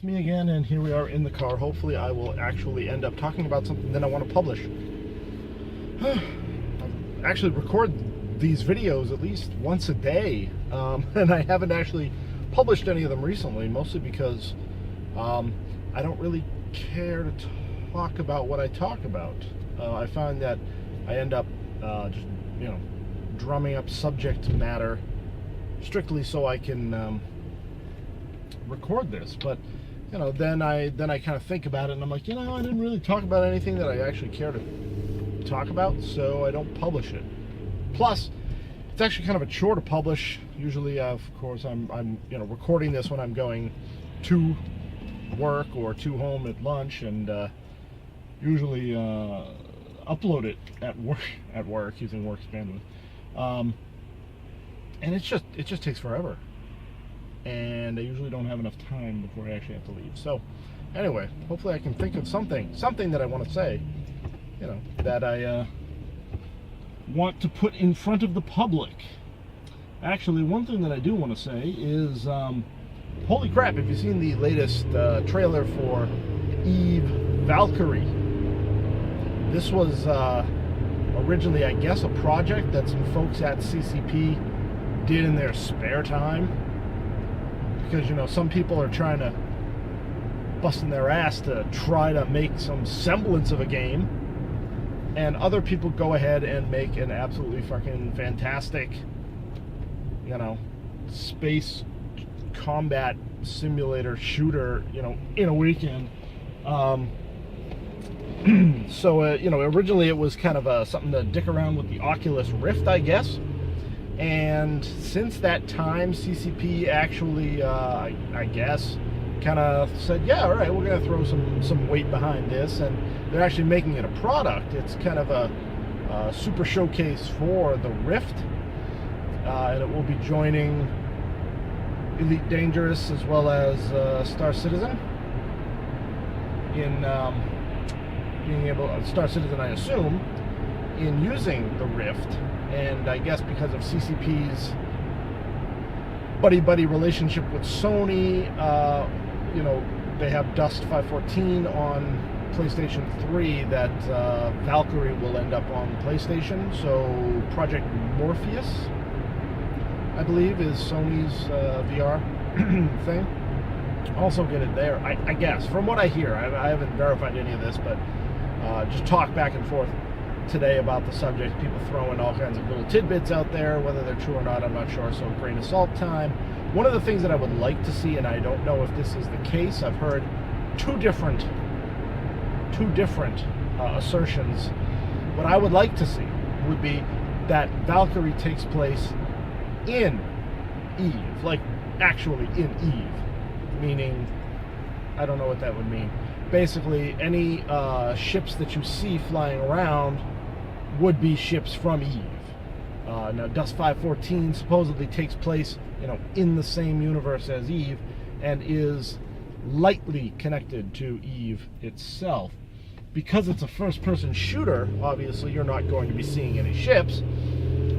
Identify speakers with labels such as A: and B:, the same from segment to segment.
A: me again, and here we are in the car. Hopefully I will actually end up talking about something that I want to publish. I actually record these videos at least once a day, and I haven't actually published any of them recently, mostly because I don't really care to talk about what I talk about. I find that I end up just, drumming up subject matter strictly so I can record this, but then I kind of think about it, and I'm like, I didn't really talk about anything that I actually care to talk about, so I don't publish it. Plus, it's actually kind of a chore to publish. Usually, of course, I'm recording this when I'm going to work or to home at lunch, and usually upload it at work using work's bandwidth, and it just takes forever, and I usually don't have enough time before I actually have to leave. So anyway, hopefully I can think of something that I want to say, that I want to put in front of the public. Actually, one thing that I do want to say is, holy crap, have you seen the latest trailer for Eve Valkyrie? This was originally, I guess, a project that some folks at CCP did in their spare time, because some people are trying to busting their ass to try to make some semblance of a game, and other people go ahead and make an absolutely fucking fantastic space combat simulator shooter in a weekend. So originally it was kind of something to dick around with the Oculus Rift, I guess. And since that time, CCP actually, I guess, kind of said, yeah, all right, we're going to throw some weight behind this, and they're actually making it a product. It's kind of a super showcase for the Rift, and it will be joining Elite Dangerous as well as Star Citizen in being able, Star Citizen, I assume, in using the Rift. And I guess because of CCP's buddy-buddy relationship with Sony, they have Dust 514 on PlayStation 3, that Valkyrie will end up on PlayStation. So Project Morpheus, I believe, is Sony's VR thing. Also get it there, I guess, from what I hear. I haven't verified any of this, but just talk back and forth today about the subject. People throwing all kinds of little tidbits out there. Whether they're true or not, I'm not sure, so grain of salt time. One of the things that I would like to see, and I don't know if this is the case, I've heard two different assertions. What I would like to see would be that Valkyrie takes place in Eve, like actually in Eve, meaning, I don't know what that would mean. Basically, any ships that you see flying around would be ships from Eve. Now, Dust 514 supposedly takes place, in the same universe as Eve, and is lightly connected to Eve itself. Because it's a first-person shooter, obviously you're not going to be seeing any ships,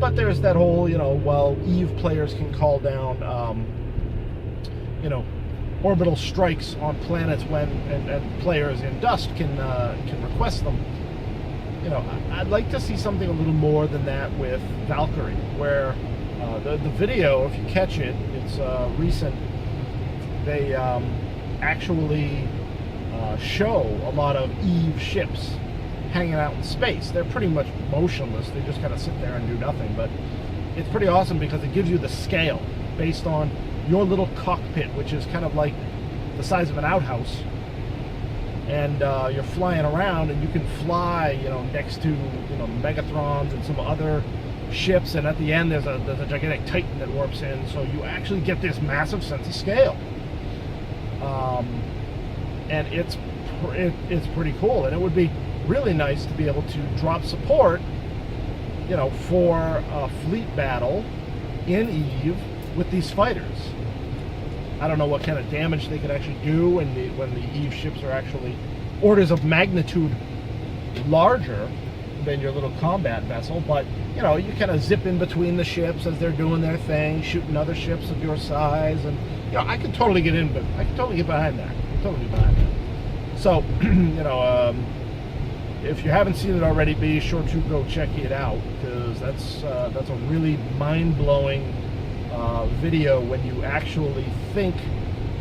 A: but there's that whole, while Eve players can call down, orbital strikes on planets and players in Dust can request them. I'd like to see something a little more than that with Valkyrie, where the video, if you catch it, it's recent. They actually show a lot of Eve ships hanging out in space. They're pretty much motionless. They just kind of sit there and do nothing. But it's pretty awesome because it gives you the scale based on your little cockpit, which is kind of like the size of an outhouse, and you're flying around, and you can fly, next to, Megatrons and some other ships, and at the end there's a gigantic Titan that warps in, so you actually get this massive sense of scale, and it's pretty cool, and it would be really nice to be able to drop support, for a fleet battle in Eve with these fighters. I don't know what kind of damage they could actually do when the Eve ships are actually orders of magnitude larger than your little combat vessel, but you kind of zip in between the ships as they're doing their thing, shooting other ships of your size, and I could totally get behind that. totally bad. So, you know, if you haven't seen it already, be sure to go check it out, because that's a really mind-blowing video when you actually think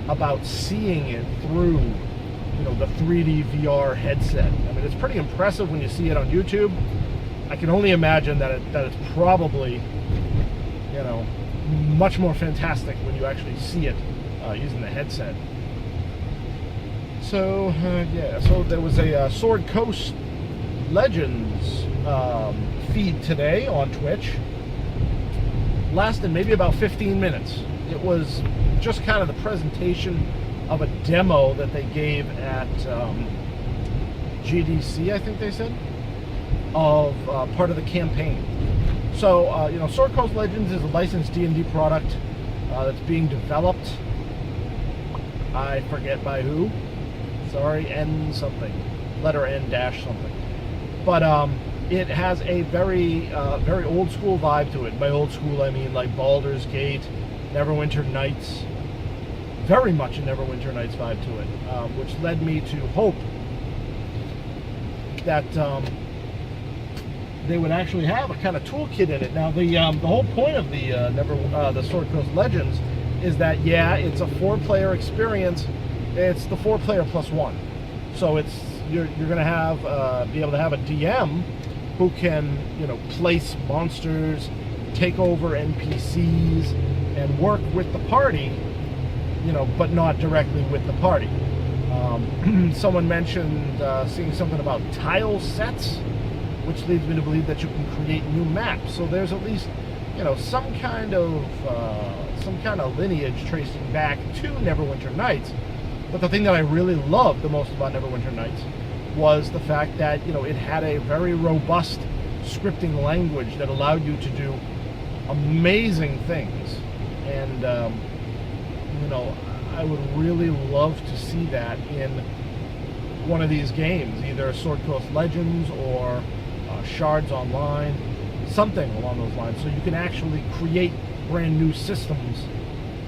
A: about seeing it through, you know, the 3D VR headset. I mean, it's pretty impressive when you see it on YouTube. I can only imagine that it's probably, you know, much more fantastic when you actually see it using the headset. So yeah, so there was a Sword Coast Legends feed today on Twitch. Lasted maybe about 15 minutes. It was just kind of the presentation of a demo that they gave at GDC, I think they said, of part of the campaign. So, you know, Sword Coast Legends is a licensed D&D product that's being developed. I forget by who. Sorry, N something. Letter N dash something. But it has a very, very old school vibe to it. By old school, I mean like Baldur's Gate, Neverwinter Nights. Very much a Neverwinter Nights vibe to it, which led me to hope that they would actually have a kind of toolkit in it. Now, the whole point of the Sword Coast Legends is that, yeah, it's a 4-player experience. It's the 4-player plus 1. So it's you're going to have be able to have a DM who can, you know, place monsters, take over NPCs, and work with the party, you know, but not directly with the party. Someone mentioned seeing something about tile sets, which leads me to believe that you can create new maps. So there's at least, you know, some kind of lineage tracing back to Neverwinter Nights. But the thing that I really loved the most about Neverwinter Nights was the fact that, you know, it had a very robust scripting language that allowed you to do amazing things. And you know, I would really love to see that in one of these games, either Sword Coast Legends or Shards Online, something along those lines, so you can actually create brand new systems,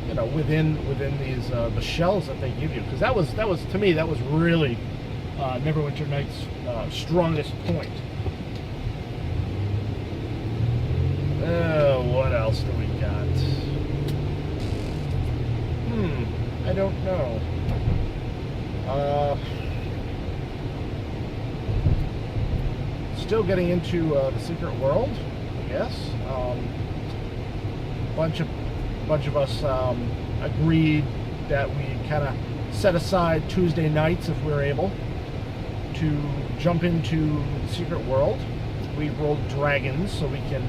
A: you know, within these the shells that they give you. Because that was to me, that was really Neverwinter Nights' strongest point. What else do we got? I don't know. Still getting into the Secret World, I guess. Bunch of us agreed that we kind of set aside Tuesday nights, if we're able, to jump into the Secret World. We rolled dragons so we can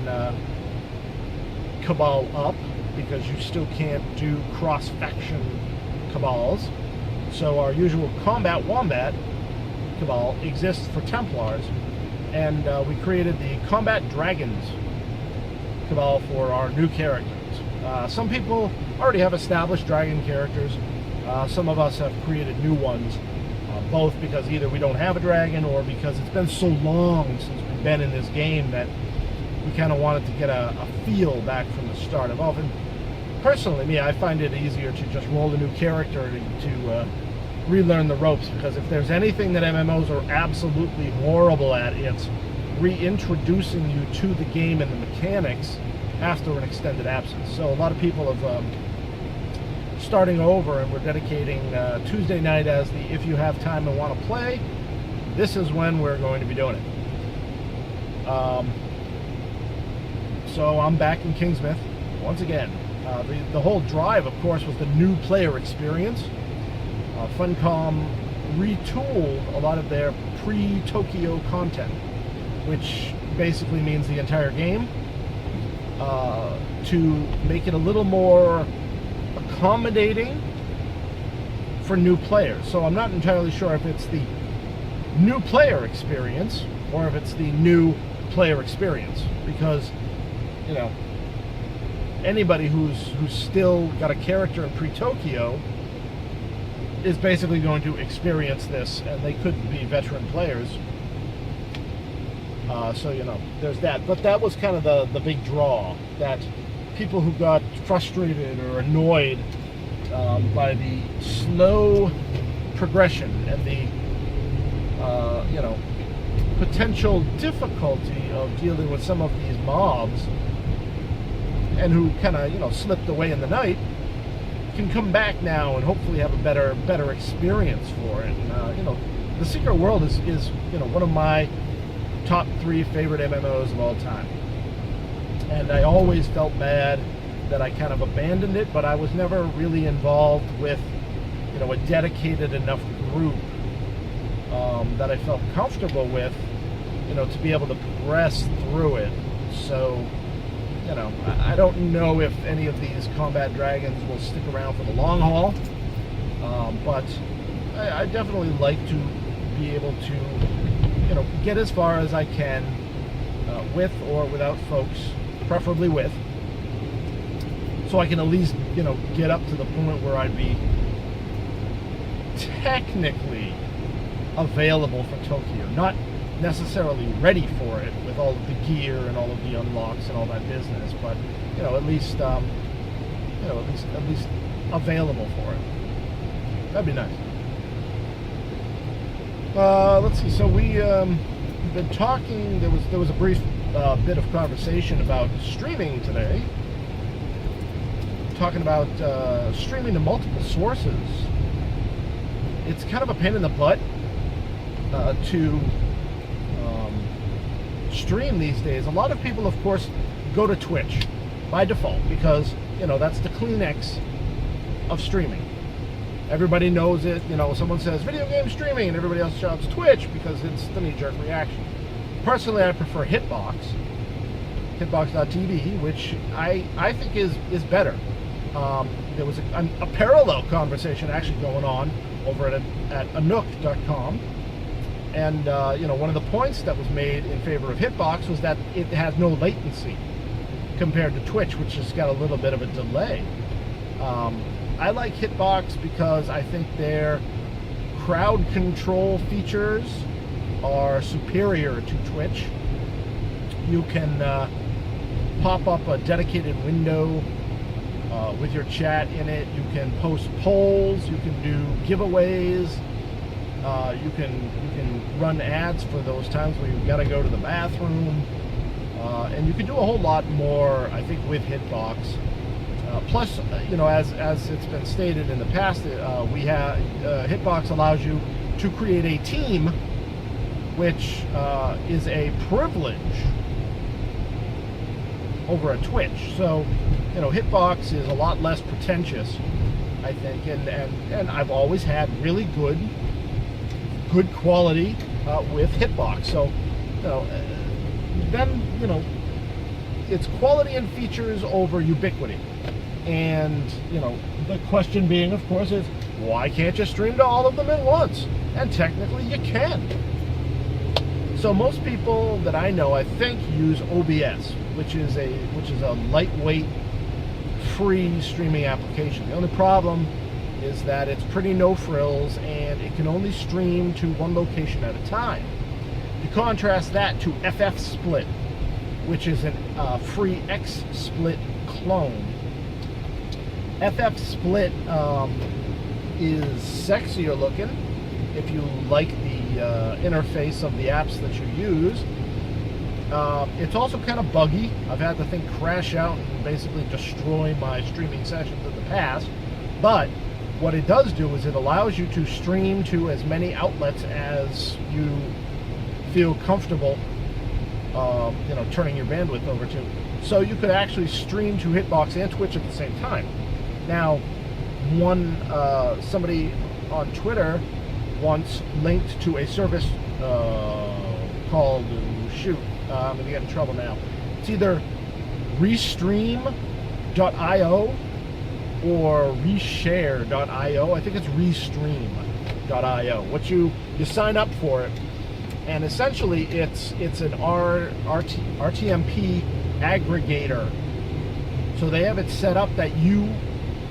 A: cabal up, because you still can't do cross-faction cabals. So our usual combat wombat cabal exists for Templars, and we created the combat dragons cabal for our new characters. Some people already have established dragon characters. Some of us have created new ones, both because either we don't have a dragon or because it's been so long since we've been in this game that we kind of wanted to get a feel back from the start. I've often, personally, I find it easier to just roll a new character to relearn the ropes, because if there's anything that MMOs are absolutely horrible at, it's reintroducing you to the game and the mechanics after an extended absence. So a lot of people have starting over, and we're dedicating Tuesday night as the if you have time and want to play, this is when we're going to be doing it. So I'm back in Kingsmith once again. The whole drive, of course, was the new player experience. Funcom retooled a lot of their pre-Tokyo content, which basically means the entire game, to make it a little more accommodating for new players. So I'm not entirely sure if it's the new player experience or if it's the new player experience, because, you know, anybody who's still got a character in pre-Tokyo is basically going to experience this, and they could be veteran players. So, you know, there's that. But that was kind of the big draw, that people who got frustrated or annoyed by the slow progression and the potential difficulty of dealing with some of these mobs, and who kind of slipped away in the night, can come back now and hopefully have a better experience for it. And, the Secret World is one of my top 3 favorite MMOs of all time, and I always felt bad that I kind of abandoned it, but I was never really involved with a dedicated enough group that I felt comfortable with to be able to progress through it. So I don't know if any of these combat dragons will stick around for the long haul, but I definitely like to be able to get as far as I can with or without folks, preferably with, so I can at least get up to the point where I'd be technically available for Tokyo, not necessarily ready for it with all of the gear and all of the unlocks and all that business, but at least available for it. That'd be nice. Let's see. So we've been talking. There was a brief bit of conversation about streaming today. Talking about streaming to multiple sources. It's kind of a pain in the butt to stream these days. A lot of people, of course, go to Twitch by default because that's the Kleenex of streaming. Everybody knows it. Someone says video game streaming and everybody else shouts Twitch because it's the knee-jerk reaction. Personally, I prefer hitbox.tv, which I think is better. There was a parallel conversation actually going on over at anook.com, and one of the points that was made in favor of Hitbox was that it has no latency compared to Twitch, which has got a little bit of a delay. I like Hitbox because I think their crowd control features are superior to Twitch. You can pop up a dedicated window with your chat in it. You can post polls. You can do giveaways. You can run ads for those times where you've got to go to the bathroom, and you can do a whole lot more, I think, with Hitbox. Plus, as it's been stated in the past, Hitbox allows you to create a team, which is a privilege over a Twitch. So, Hitbox is a lot less pretentious, I think, and I've always had really good quality with Hitbox. So, then it's quality and features over ubiquity. And the question being, of course, is why can't you stream to all of them at once? And technically, you can. So most people that I know, I think, use OBS, which is a lightweight, free streaming application. The only problem is that it's pretty no frills and it can only stream to one location at a time. You contrast that to FF Split, which is a free XSplit clone. FF Split is sexier looking if you like the interface of the apps that you use. It's also kind of buggy. I've had the thing crash out and basically destroy my streaming sessions in the past. But what it does do is it allows you to stream to as many outlets as you feel comfortable turning your bandwidth over to. So you could actually stream to Hitbox and Twitch at the same time. Now, somebody on Twitter once linked to a service called, I'm going to get in trouble now. It's either Restream.io or Reshare.io. I think it's Restream.io. What you sign up for it, and essentially it's an RTMP aggregator. So they have it set up that you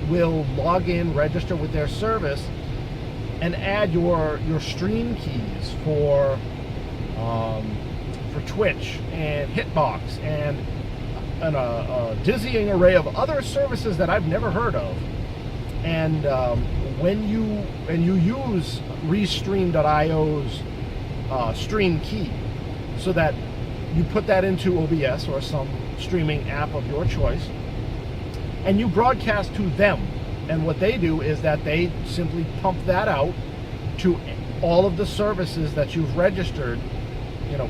A: will log in, register with their service, and add your stream keys for Twitch and Hitbox and a dizzying array of other services that I've never heard of. And when you use Restream.io's stream key, so that you put that into OBS or some streaming app of your choice, and you broadcast to them. And what they do is that they simply pump that out to all of the services that you've registered,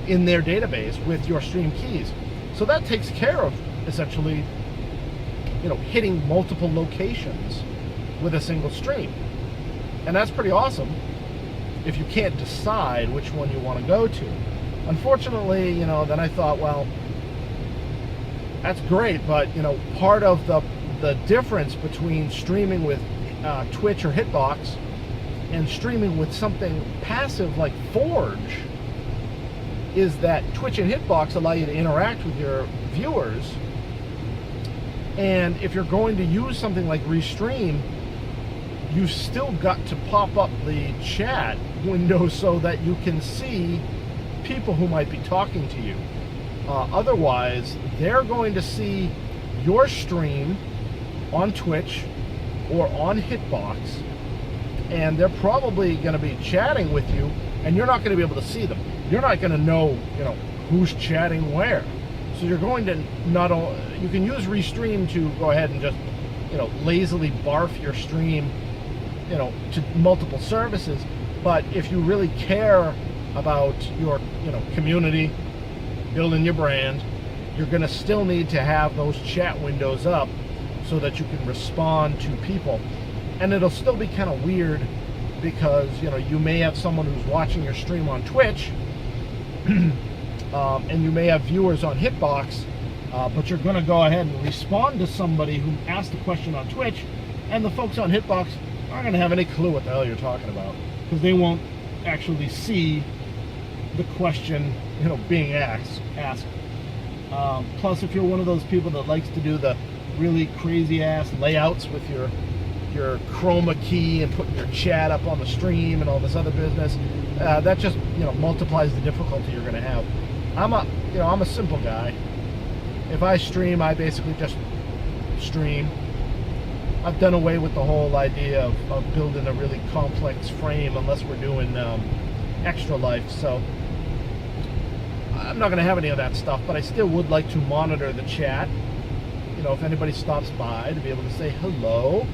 A: in their database with your stream keys. So that takes care of essentially, hitting multiple locations with a single stream. And that's pretty awesome if you can't decide which one you want to go to. Unfortunately, then I thought, well, that's great, but part of the difference between streaming with Twitch or Hitbox and streaming with something passive like Forge is that Twitch and Hitbox allow you to interact with your viewers, and if you're going to use something like Restream, you've still got to pop up the chat window so that you can see people who might be talking to you. Otherwise, they're going to see your stream on Twitch or on Hitbox, and they're probably going to be chatting with you, and you're not going to be able to see them. You're not going to know, who's chatting where. So you're going to you can use Restream to go ahead and just, lazily barf your stream, to multiple services. But if you really care about your, community, building your brand, you're going to still need to have those chat windows up so that you can respond to people. And it'll still be kind of weird because, you may have someone who's watching your stream on Twitch and you may have viewers on Hitbox, but you're going to go ahead and respond to somebody who asked a question on Twitch, and the folks on Hitbox aren't going to have any clue what the hell you're talking about because they won't actually see the question, being asked. Plus, if you're one of those people that likes to do the really crazy ass layouts with your chroma key and putting your chat up on the stream and all this other business, that just multiplies the difficulty you're going to have. I'm a simple guy. If I stream, I basically just stream. I've done away with the whole idea of building a really complex frame unless we're doing extra life. So I'm not going to have any of that stuff, but I still would like to monitor the chat. If anybody stops by, to be able to say hello.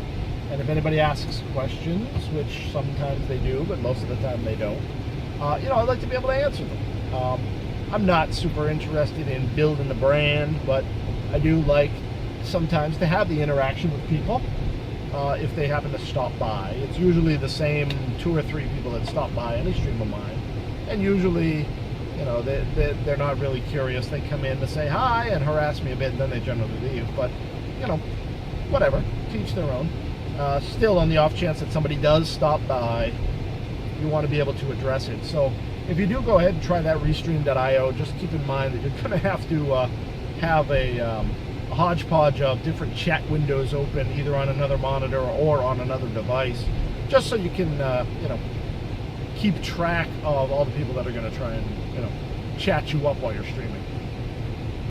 A: And if anybody asks questions, which sometimes they do, but most of the time they don't, I'd like to be able to answer them. I'm not super interested in building the brand, but I do like sometimes to have the interaction with people if they happen to stop by. It's usually the same 2 or 3 people that stop by any stream of mine, and usually, they're not really curious. They come in to say hi and harass me a bit, and then they generally leave. But whatever, teach their own. Still, on the off chance that somebody does stop by, you want to be able to address it. So if you do go ahead and try that Restream.io, just keep in mind that you're going to have to have a hodgepodge of different chat windows open, either on another monitor or on another device, just so you can keep track of all the people that are going to try and chat you up while you're streaming.